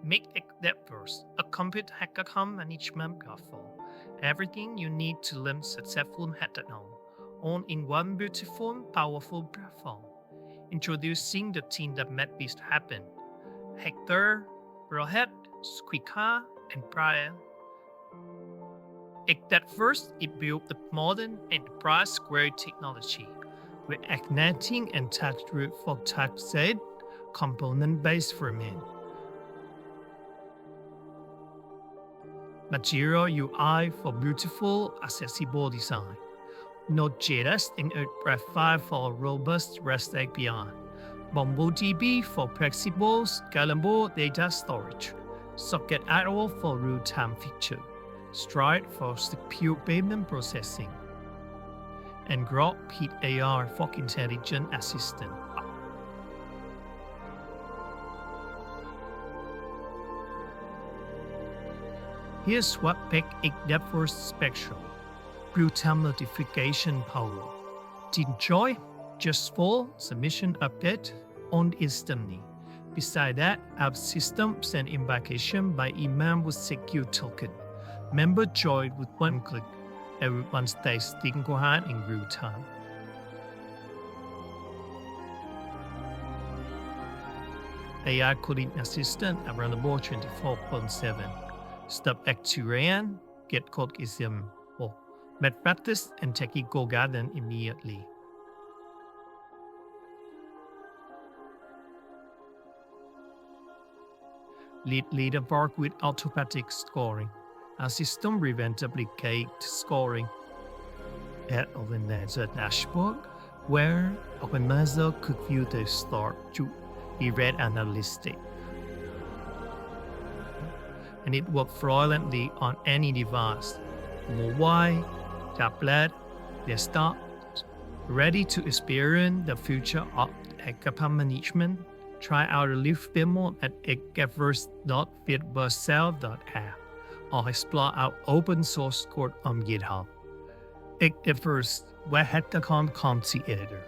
Make XDevVerse a complete hackathon management platform. Everything you need to learn successful hackathon, all in one beautiful, powerful platform. Introducing the team that made this happen: Hector, Rohit, Squika, and Brian. XDevVerse is built the modern enterprise-grade technology with igniting and TypeScript for TypeScript, component-based framework. Material UI for beautiful, accessible design. Node.js and WordPress 5 for robust REST API. MongoDB for flexible, scalable data storage. Socket.io for real-time feature. Stride for secure payment processing. And Groq AR for intelligent assistant. Here's what makes XDevVerse special: real-time notification power. Enjoy just for submission update on instantly. Besides that, our system send invitation by email with secure token. Member join with one click. Everyone stays synchronized in real time. AI coding assistant available 24/7. Stop actuarian, get code example, best practice, and technical guidance immediately. Lead leaderboard with automatic scoring. Our system prevents duplicate scoring. Add organizer dashboard where organizer could view the start to event analytics. And it works flawlessly on any device, mobile, tablet, desktop, ready to experience the future of hackathon management. Try out the live demo at xdevverse.fitverse.app or explore our open source code on GitHub. XDevVerse, where hackathon comes together.